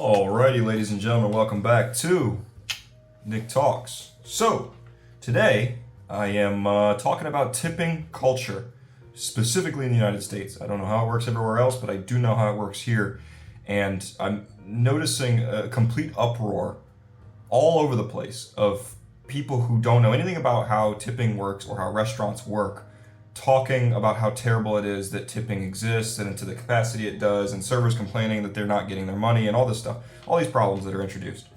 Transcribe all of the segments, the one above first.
Alrighty, ladies and gentlemen, welcome back to Nick Talks. So, today I am talking about tipping culture, specifically in the United States. I don't know how it works everywhere else, but I do know how it works here. And I'm noticing a complete uproar all over the place of people who don't know anything about how tipping works or how restaurants work, talking about how terrible it is that tipping exists and to the capacity it does, and servers complaining that they're not getting their money and all this stuff, all these problems that are introduced.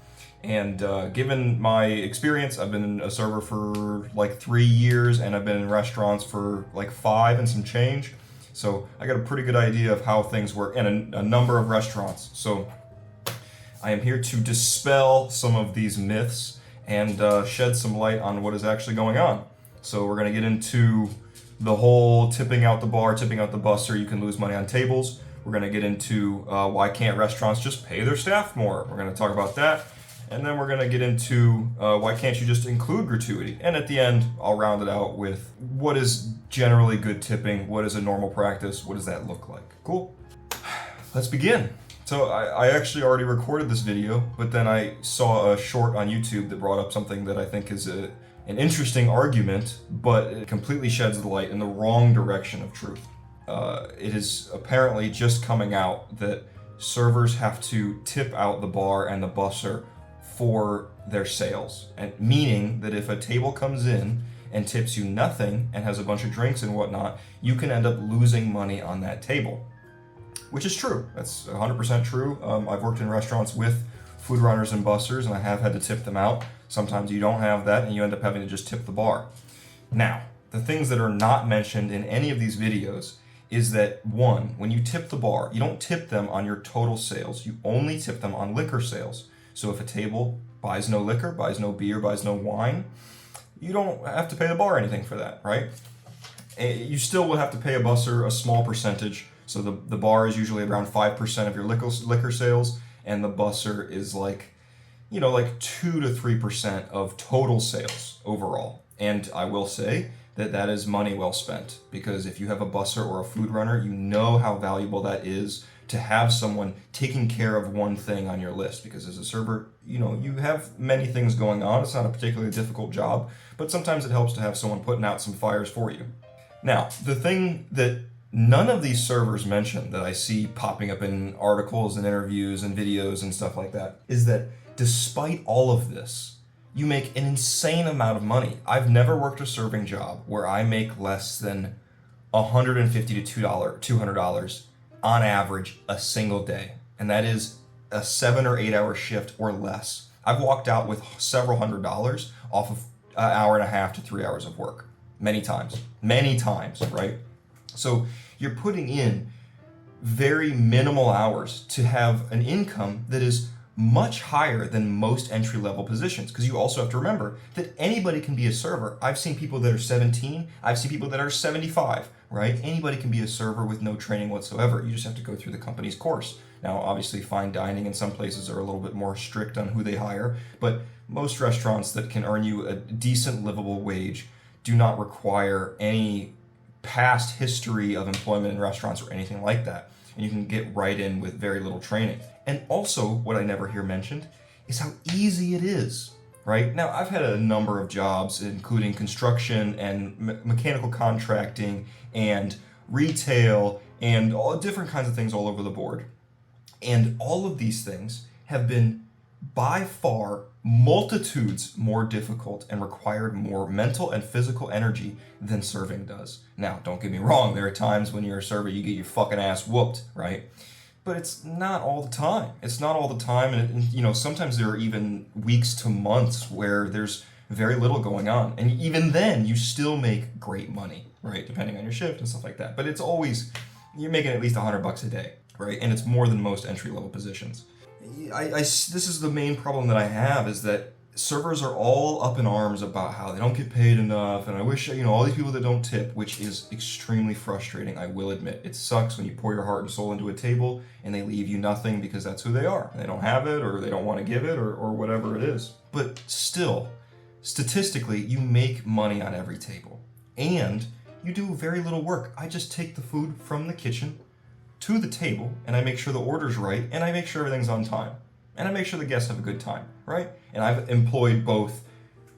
And given my experience, I've been a server for like 3 years and I've been in restaurants for like 5 and some change. So I got a pretty good idea of how things work in a number of restaurants. So I am here to dispel some of these myths and shed some light on what is actually going on. So we're going to get into the whole tipping out the bar, tipping out the busser, you can lose money on tables. We're going to get into why can't restaurants just pay their staff more. We're going to talk about that. And then we're going to get into why can't you just include gratuity. And at the end, I'll round it out with what is generally good tipping, what is a normal practice, what does that look like. Cool? Let's begin. So I actually already recorded this video, but then I saw a short on YouTube that brought up something that I think is an interesting argument, but it completely sheds the light in the wrong direction of truth. It is apparently just coming out that servers have to tip out the bar and the busser for their sales, and meaning that if a table comes in and tips you nothing and has a bunch of drinks and whatnot, you can end up losing money on that table, which is true. That's 100% true. I've worked in restaurants with food runners and bussers, and I have had to tip them out. Sometimes you don't have that and you end up having to just tip the bar. Now, the things that are not mentioned in any of these videos is that, one, when you tip the bar, you don't tip them on your total sales. You only tip them on liquor sales. So if a table buys no liquor, buys no beer, buys no wine, you don't have to pay the bar anything for that, right? You still will have to pay a busser a small percentage. So the bar is usually around 5% of your liquor sales, and the busser is like 2 to 3% of total sales overall. And I will say that is money well spent, because if you have a busser or a food runner, you know how valuable that is to have someone taking care of one thing on your list. Because as a server, you have many things going on. It's not a particularly difficult job, but sometimes it helps to have someone putting out some fires for you. Now, the thing that none of these servers mention that I see popping up in articles and interviews and videos and stuff like that is that despite all of this, you make an insane amount of money. I've never worked a serving job where I make less than $150 to $200 on average a single day. And that is a 7 or 8 hour shift or less. I've walked out with several $100s off of an hour and a half to 3 hours of work. Many times, right? So you're putting in very minimal hours to have an income that is much higher than most entry-level positions, because you also have to remember that anybody can be a server. I've seen people that are 17, I've seen people that are 75, right? Anybody can be a server with no training whatsoever. You just have to go through the company's course. Now, obviously, fine dining in some places are a little bit more strict on who they hire, but most restaurants that can earn you a decent livable wage do not require any past history of employment in restaurants or anything like that. And you can get right in with very little training. And also, what I never hear mentioned is how easy it is, right? Now, I've had a number of jobs, including construction and mechanical contracting and retail and all different kinds of things all over the board. And all of these things have been by far multitudes more difficult and required more mental and physical energy than serving does. Now, don't get me wrong, there are times when you're a server you get your fucking ass whooped, right? But it's not all the time. It's not all the time, and sometimes there are even weeks to months where there's very little going on. And even then, you still make great money, right? Depending on your shift and stuff like that. But it's always, you're making at least $100 a day, right? And it's more than most entry-level positions. This is the main problem that I have, is that servers are all up in arms about how they don't get paid enough, and I wish, all these people that don't tip, which is extremely frustrating, I will admit. It sucks when you pour your heart and soul into a table and they leave you nothing because that's who they are. They don't have it, or they don't want to give it, or whatever it is. But still, statistically, you make money on every table. And you do very little work. I just take the food from the kitchen to the table, and I make sure the order's right, and I make sure everything's on time. and I make sure the guests have a good time, right? And I've employed both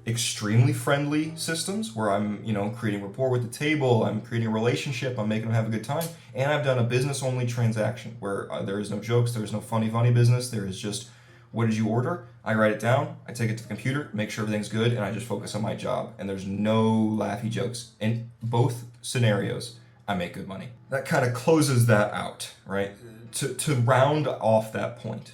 extremely friendly systems where I'm, creating rapport with the table, I'm creating a relationship, I'm making them have a good time, and I've done a business-only transaction where there is no jokes, there is no funny business, there is just, what did you order? I write it down, I take it to the computer, make sure everything's good, and I just focus on my job, and there's no laughy jokes. In both scenarios, I make good money. That kind of closes that out, right? To round off that point,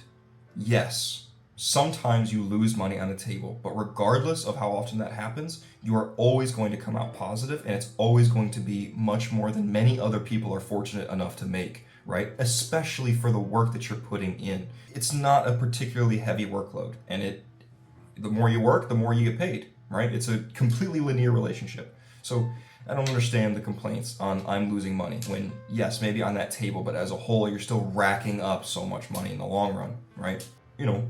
yes, sometimes you lose money on the table, but regardless of how often that happens, you are always going to come out positive, and it's always going to be much more than many other people are fortunate enough to make, right? Especially for the work that you're putting in. It's not a particularly heavy workload, and the more you work, the more you get paid, right? It's a completely linear relationship. So I don't understand the complaints on I'm losing money when, yes, maybe on that table, but as a whole, you're still racking up so much money in the long run, right?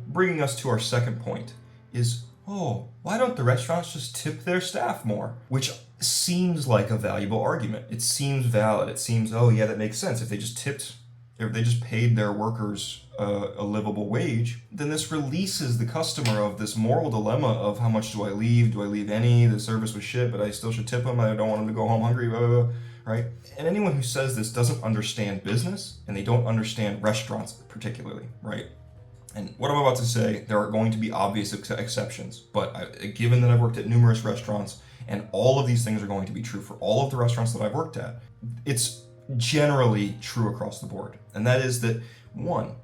Bringing us to our second point is, why don't the restaurants just tip their staff more? Which seems like a valuable argument. It seems valid. It seems, yeah, that makes sense. If they just paid their workers a livable wage, then this releases the customer of this moral dilemma of how much do I leave? Do I leave any? The service was shit, but I still should tip them. I don't want them to go home hungry, blah, blah, blah, right? And anyone who says this doesn't understand business, and they don't understand restaurants particularly, right? And what I'm about to say, there are going to be obvious exceptions, but given that I've worked at numerous restaurants, and all of these things are going to be true for all of the restaurants that I've worked at, it's generally true across the board. And that is that, one,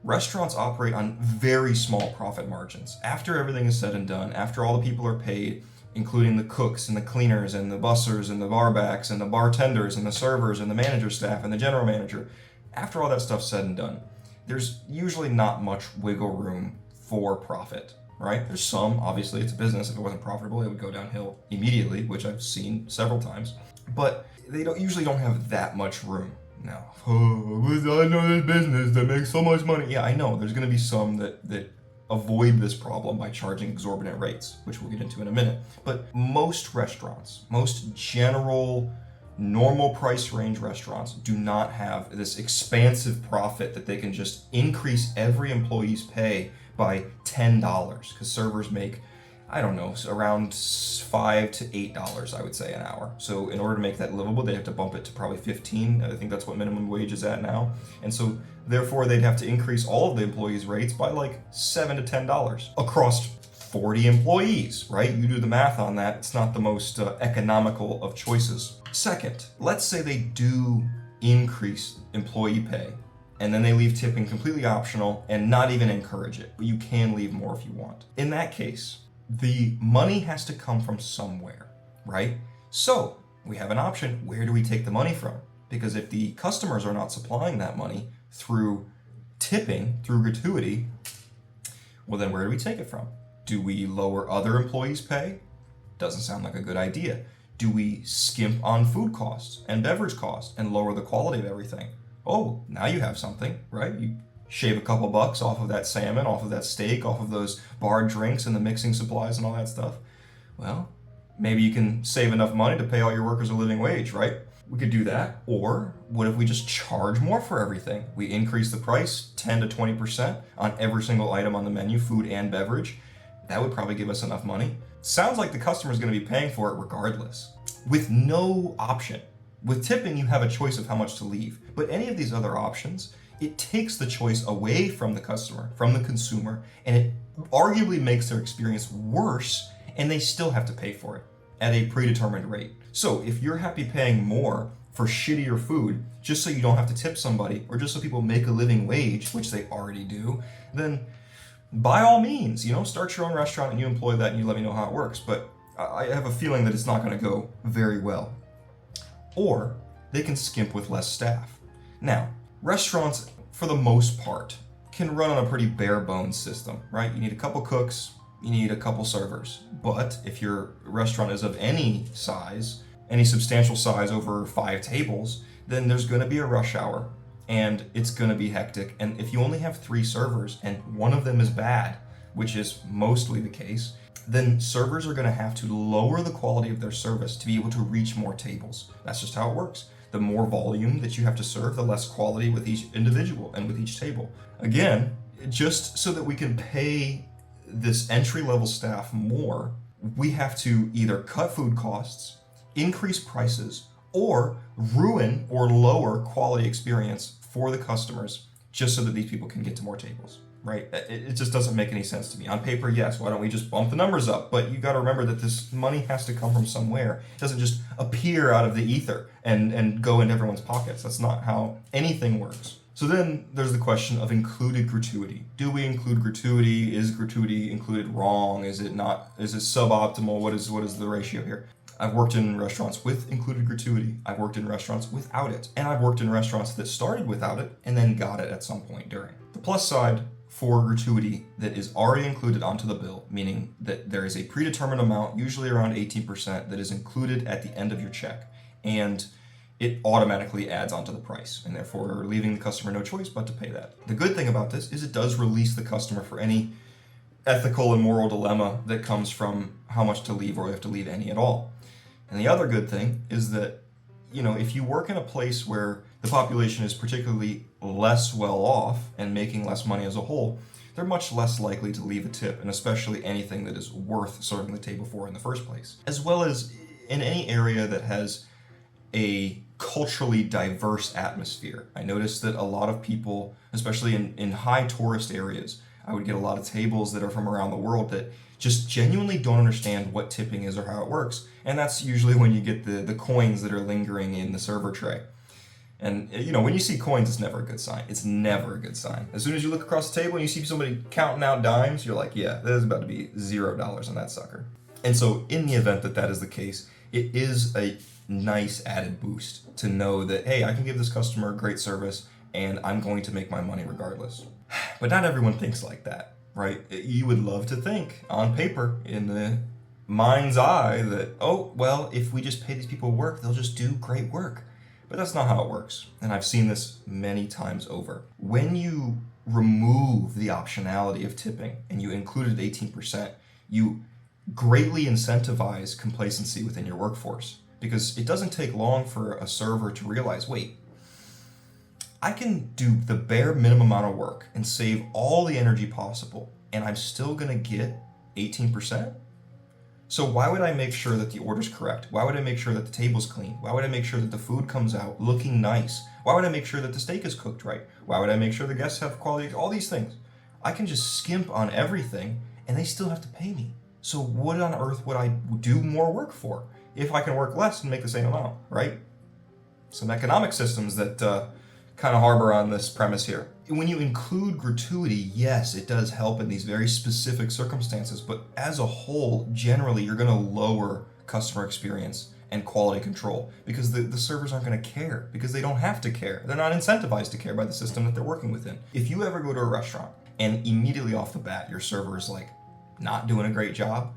restaurants operate on very small profit margins. After everything is said and done, after all the people are paid, including the cooks and the cleaners and the bussers and the barbacks and the bartenders and the servers and the manager staff and the general manager, after all that stuff's said and done, there's usually not much wiggle room for profit, right? There's some, obviously, it's a business. If it wasn't profitable, it would go downhill immediately, which I've seen several times. But they usually don't have that much room. Now, I know this business that makes so much money. Yeah, I know. There's going to be some that avoid this problem by charging exorbitant rates, which we'll get into in a minute. But most restaurants, most general normal price range restaurants do not have this expansive profit that they can just increase every employee's pay by $10 because servers make, I don't know, around $5 to $8, I would say, an hour. So in order to make that livable, they have to bump it to probably 15. I think that's what minimum wage is at now. And so therefore they'd have to increase all of the employees' rates by like $7 to $10 across 40 employees, right? You do the math on that. It's not the most economical of choices. Second, let's say they do increase employee pay and then they leave tipping completely optional and not even encourage it, but you can leave more if you want. In that case, the money has to come from somewhere, right? So we have an option. Where do we take the money from? Because if the customers are not supplying that money through tipping, through gratuity, well, then where do we take it from? Do we lower other employees' pay? Doesn't sound like a good idea. Do we skimp on food costs and beverage costs and lower the quality of everything? Oh, now you have something, right? You shave a couple bucks off of that salmon, off of that steak, off of those bar drinks and the mixing supplies and all that stuff. Well, maybe you can save enough money to pay all your workers a living wage, right? We could do that. Or what if we just charge more for everything? We increase the price 10 to 20% on every single item on the menu, food and beverage. That would probably give us enough money. Sounds like the customer is going to be paying for it regardless, with no option. With tipping, you have a choice of how much to leave. But any of these other options, it takes the choice away from the customer, from the consumer, and it arguably makes their experience worse, and they still have to pay for it at a predetermined rate. So if you're happy paying more for shittier food, just so you don't have to tip somebody, or just so people make a living wage, which they already do, then by all means, start your own restaurant and you employ that and you let me know how it works. But I have a feeling that it's not going to go very well. Or they can skimp with less staff. Now, restaurants, for the most part, can run on a pretty bare bones system, right? You need a couple cooks, you need a couple servers. But if your restaurant is of any size, any substantial size over 5 tables, then there's going to be a rush hour and it's going to be hectic. And if you only have 3 servers and one of them is bad, which is mostly the case, then servers are going to have to lower the quality of their service to be able to reach more tables. That's just how it works. The more volume that you have to serve, the less quality with each individual and with each table. Again, just so that we can pay this entry-level staff more, we have to either cut food costs, increase prices, or ruin or lower quality experience for the customers just so that these people can get to more tables, right? It just doesn't make any sense to me. On paper, yes, why don't we just bump the numbers up? But you got to remember that this money has to come from somewhere. It doesn't just appear out of the ether and go into everyone's pockets. That's not how anything works. So then there's the question of included gratuity. Do we include gratuity? Is gratuity included wrong? Is it not? Is it suboptimal? What is the ratio here? I've worked in restaurants with included gratuity. I've worked in restaurants without it. And I've worked in restaurants that started without it and then got it at some point during. The plus side for gratuity that is already included onto the bill, meaning that there is a predetermined amount, usually around 18%, that is included at the end of your check. And it automatically adds onto the price, and therefore leaving the customer no choice but to pay that. The good thing about this is it does release the customer for any ethical and moral dilemma that comes from how much to leave or you have to leave any at all. And the other good thing is that, if you work in a place where the population is particularly less well off and making less money as a whole, they're much less likely to leave a tip, and especially anything that is worth serving the table for in the first place. As well as in any area that has a culturally diverse atmosphere. I noticed that a lot of people, especially in high tourist areas, I would get a lot of tables that are from around the world that just genuinely don't understand what tipping is or how it works. And that's usually when you get the coins that are lingering in the server tray. And when you see coins, it's never a good sign. It's never a good sign. As soon as you look across the table and you see somebody counting out dimes, you're like, yeah, there's about to be $0 on that sucker. And so in the event that is the case, it is a nice added boost to know that, hey, I can give this customer great service and I'm going to make my money regardless. But not everyone thinks like that, right? You would love to think on paper in the mind's eye that, oh, well, if we just pay these people work, they'll just do great work. But that's not how it works. And I've seen this many times over. When you remove the optionality of tipping and you included 18%, you greatly incentivize complacency within your workforce. Because it doesn't take long for a server to realize, wait, I can do the bare minimum amount of work and save all the energy possible, and I'm still gonna get 18%? So why would I make sure that the order's correct? Why would I make sure that the table's clean? Why would I make sure that the food comes out looking nice? Why would I make sure that the steak is cooked right? Why would I make sure the guests have quality? All these things. I can just skimp on everything, and they still have to pay me. So what on earth would I do more work for if I can work less and make the same amount, right? Some economic systems that kind of harbor on this premise here. When you include gratuity, yes, it does help in these very specific circumstances, but as a whole, generally, you're going to lower customer experience and quality control because the servers aren't going to care because they don't have to care. They're not incentivized to care by the system that they're working within. If you ever go to a restaurant and immediately off the bat, your server is like not doing a great job,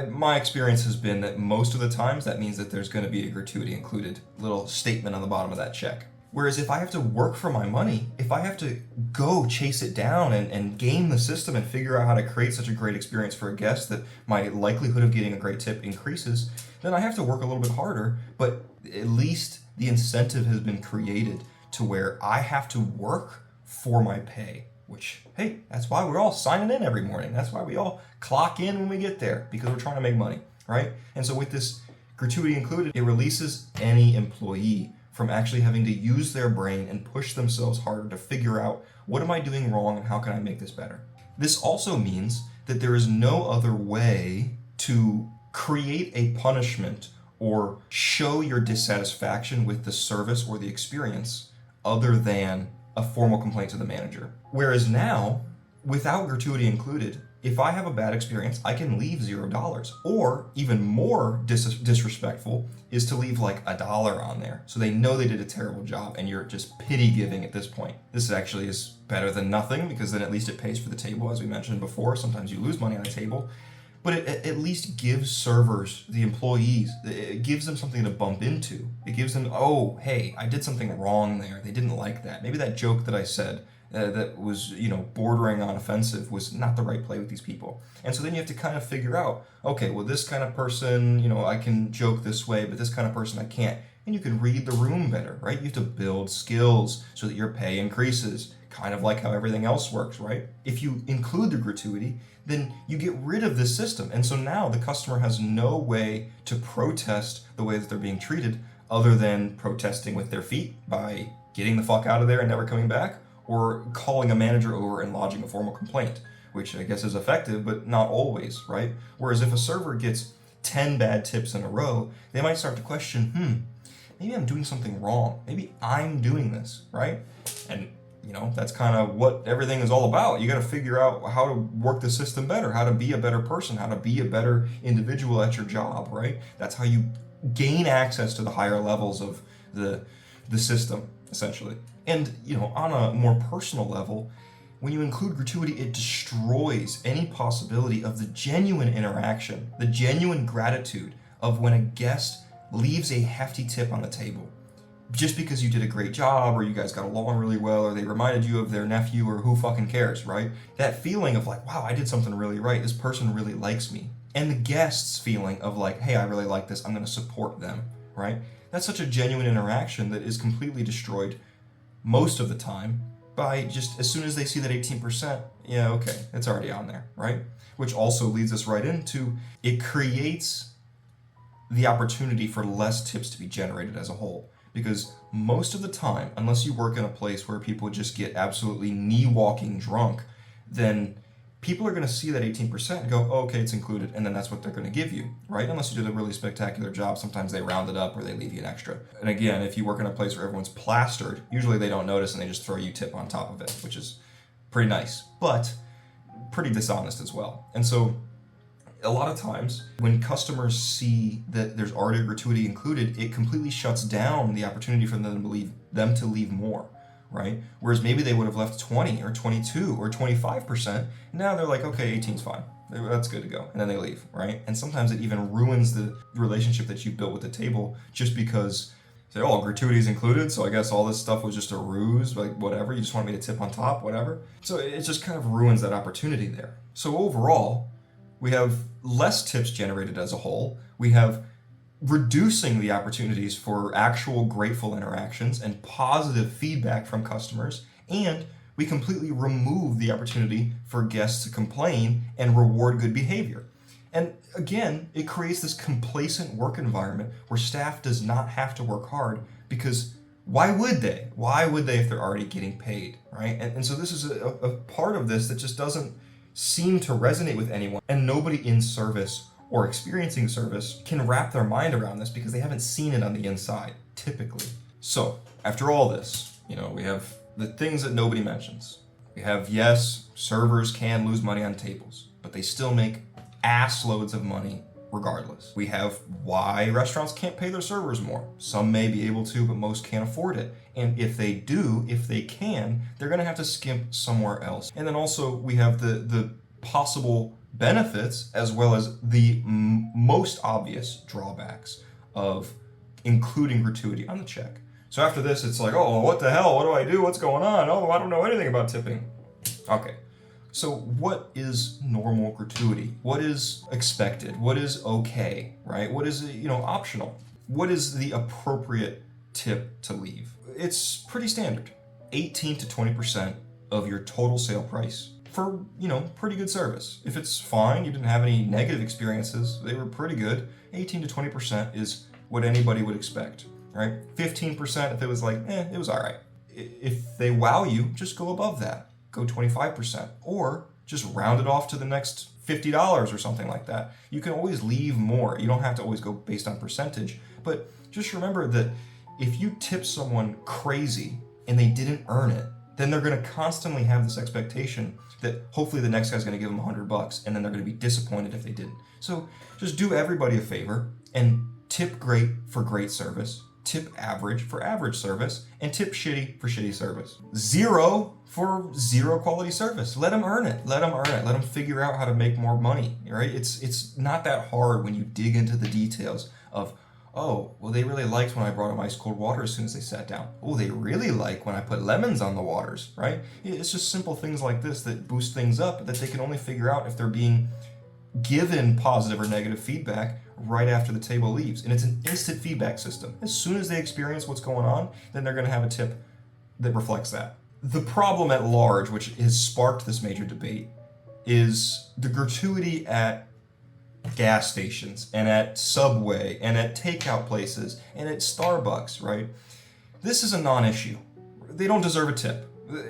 my experience has been that most of the times that means that there's going to be a gratuity included, little statement on the bottom of that check. Whereas if I have to work for my money, if I have to go chase it down and game the system and figure out how to create such a great experience for a guest that my likelihood of getting a great tip increases, then I have to work a little bit harder, but at least the incentive has been created to where I have to work for my pay. Which, hey, that's why we're all signing in every morning. That's why we all clock in when we get there, because we're trying to make money, right? And so with this gratuity included, it releases any employee from actually having to use their brain and push themselves harder to figure out, what am I doing wrong and how can I make this better? This also means that there is no other way to create a punishment or show your dissatisfaction with the service or the experience other than a formal complaint to the manager. Whereas now, without gratuity included, if I have a bad experience, I can leave $0. Or even more disrespectful is to leave like $1 on there. So they know they did a terrible job and you're just pity giving at this point. This actually is better than nothing because then at least it pays for the table, as we mentioned before. Sometimes you lose money on a table. But it at least gives servers, the employees, it gives them something to bump into. It gives them, oh, hey, I did something wrong there. They didn't like that. Maybe that joke that I said that was, bordering on offensive was not the right play with these people. And so then you have to kind of figure out, okay, well, this kind of person, I can joke this way, but this kind of person I can't. And you can read the room better, right? You have to build skills so that your pay increases. kind of like how everything else works, right? If you include the gratuity, then you get rid of this system. And so now the customer has no way to protest the way that they're being treated other than protesting with their feet by getting the fuck out of there and never coming back, or calling a manager over and lodging a formal complaint, which I guess is effective, but not always, right? Whereas if a server gets 10 bad tips in a row, they might start to question, maybe I'm doing something wrong. Maybe I'm doing this, right? And that's kind of what everything is all about. You got to figure out how to work the system better, how to be a better person, how to be a better individual at your job, right? That's how you gain access to the higher levels of the system, essentially. And, on a more personal level, when you include gratuity, it destroys any possibility of the genuine interaction, the genuine gratitude of when a guest leaves a hefty tip on the table. Just because you did a great job, or you guys got along really well, or they reminded you of their nephew, or who fucking cares, right? That feeling of like, wow, I did something really right. This person really likes me. And the guest's feeling of like, hey, I really like this. I'm going to support them, right? That's such a genuine interaction that is completely destroyed most of the time by just as soon as they see that 18%, yeah, okay, it's already on there, right? Which also leads us right into, it creates the opportunity for less tips to be generated as a whole. Because most of the time, unless you work in a place where people just get absolutely knee-walking drunk, then people are going to see that 18% and go, oh, okay, it's included, and then that's what they're going to give you, right? Unless you did a really spectacular job, sometimes they round it up or they leave you an extra. And again, if you work in a place where everyone's plastered, usually they don't notice and they just throw you tip on top of it, which is pretty nice, but pretty dishonest as well. And so a lot of times when customers see that there's already a gratuity included, it completely shuts down the opportunity for them to leave more, right? Whereas maybe they would have left 20 or 22 or 25%. Now they're like, okay, 18's fine. That's good to go. And then they leave, right? And sometimes it even ruins the relationship that you built with the table just because say, oh, gratuity is included, so I guess all this stuff was just a ruse, like whatever, you just want me to tip on top, whatever. So it just kind of ruins that opportunity there. So overall, we have less tips generated as a whole. We have reducing the opportunities for actual grateful interactions and positive feedback from customers. And we completely remove the opportunity for guests to complain and reward good behavior. And again, it creates this complacent work environment where staff does not have to work hard because why would they? Why would they if they're already getting paid, right? And so this is a part of this that just doesn't seem to resonate with anyone, and nobody in service or experiencing service can wrap their mind around this because they haven't seen it on the inside, typically. So, after all this, we have the things that nobody mentions. We have, yes, servers can lose money on tables, but they still make ass loads of money regardless. We have why restaurants can't pay their servers more. Some may be able to, but most can't afford it. And if they do, if they can, they're gonna have to skimp somewhere else. And then also we have the possible benefits as well as the most obvious drawbacks of including gratuity on the check. So after this, it's like, oh, what the hell? What do I do? What's going on? Oh, I don't know anything about tipping. Okay. So what is normal gratuity? What is expected? What is okay, right? What is, optional? What is the appropriate tip to leave? It's pretty standard. 18 to 20% of your total sale price for, pretty good service. If it's fine, you didn't have any negative experiences, they were pretty good, 18 to 20% is what anybody would expect, right? 15% if it was like, it was all right. If they wow you, just go above that. Go 25%, or just round it off to the next $50 or something like that. You can always leave more. You don't have to always go based on percentage, but just remember that if you tip someone crazy and they didn't earn it, then they're going to constantly have this expectation that hopefully the next guy's going to give them $100, and then they're going to be disappointed if they didn't. So just do everybody a favor and tip great for great service, tip average for average service, and tip shitty for shitty service. 0 for 0 quality service. Let them earn it. Let them earn it. Let them figure out how to make more money, right? It's not that hard when you dig into the details of, oh, well, they really liked when I brought them ice cold water as soon as they sat down. Oh, they really like when I put lemons on the waters, right? It's just simple things like this that boost things up that they can only figure out if they're being given positive or negative feedback right after the table leaves. And it's an instant feedback system. As soon as they experience what's going on, then they're going to have a tip that reflects that. The problem at large, which has sparked this major debate, is the gratuity at gas stations and at Subway and at takeout places and at Starbucks, right? This is a non-issue. They don't deserve a tip.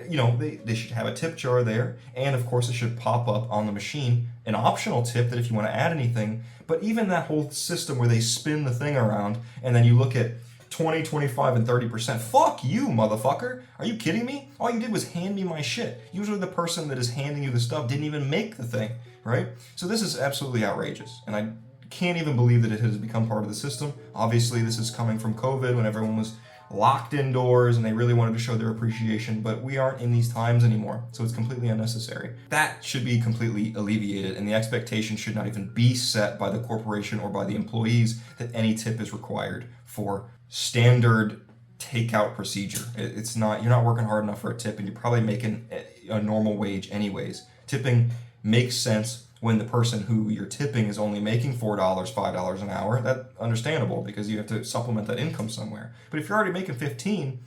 You know, they should have a tip jar there, and of course it should pop up on the machine an optional tip that if you want to add anything. But even that whole system where they spin the thing around and then you look at 20, 25, and 30%. Fuck you, motherfucker. Are you kidding me? All you did was hand me my shit. Usually the person that is handing you the stuff didn't even make the thing, right? So this is absolutely outrageous. And I can't even believe that it has become part of the system. Obviously, this is coming from COVID when everyone was locked indoors and they really wanted to show their appreciation, but we aren't in these times anymore, so it's completely unnecessary. That should be completely alleviated, and the expectation should not even be set by the corporation or by the employees that any tip is required for standard takeout procedure. It's not, you're not working hard enough for a tip, and you're probably making a normal wage anyways. Tipping makes sense when the person who you're tipping is only making $4, $5 an hour. That's understandable because you have to supplement that income somewhere. But if you're already making 15,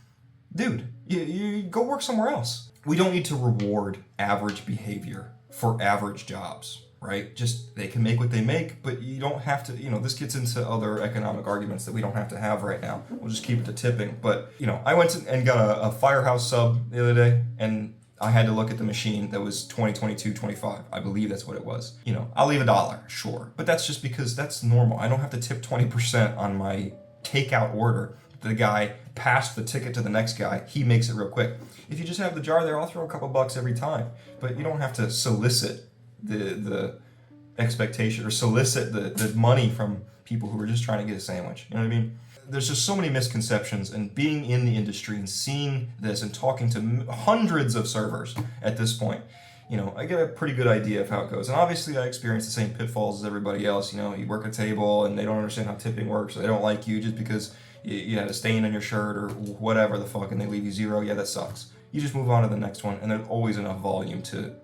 dude, you go work somewhere else. We don't need to reward average behavior for average jobs, right? Just, they can make what they make, but you don't have to, you know, this gets into other economic arguments that we don't have to have right now. We'll just keep it to tipping. But, you know, I went and got a Firehouse sub the other day, and I had to look at the machine that was 20, 22, 25. I believe that's what it was. You know, I'll leave $1, sure. But that's just because that's normal. I don't have to tip 20% on my takeout order. The guy passed the ticket to the next guy. He makes it real quick. If you just have the jar there, I'll throw a couple bucks every time. But you don't have to solicit the expectation or solicit the money from people who are just trying to get a sandwich. You know what I mean? There's just so many misconceptions, and being in the industry and seeing this and talking to hundreds of servers at this point, you know, I get a pretty good idea of how it goes. And obviously I experience the same pitfalls as everybody else. You know, you work a table and they don't understand how tipping works, or they don't like you just because you had a stain on your shirt or whatever the fuck, and they leave you zero. Yeah, that sucks. You just move on to the next one, and there's always enough volume to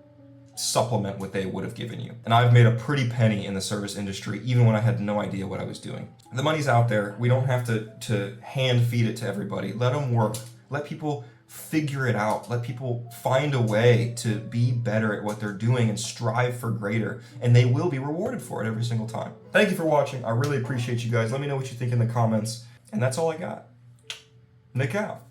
supplement what they would have given you. And I've made a pretty penny in the service industry, even when I had no idea what I was doing. The money's out there. We don't have to hand feed it to everybody. Let them work. Let people figure it out. Let people find a way to be better at what they're doing and strive for greater, and they will be rewarded for it every single time. Thank you for watching. I really appreciate you guys. Let me know what you think in the comments. And that's all I got. Nick out.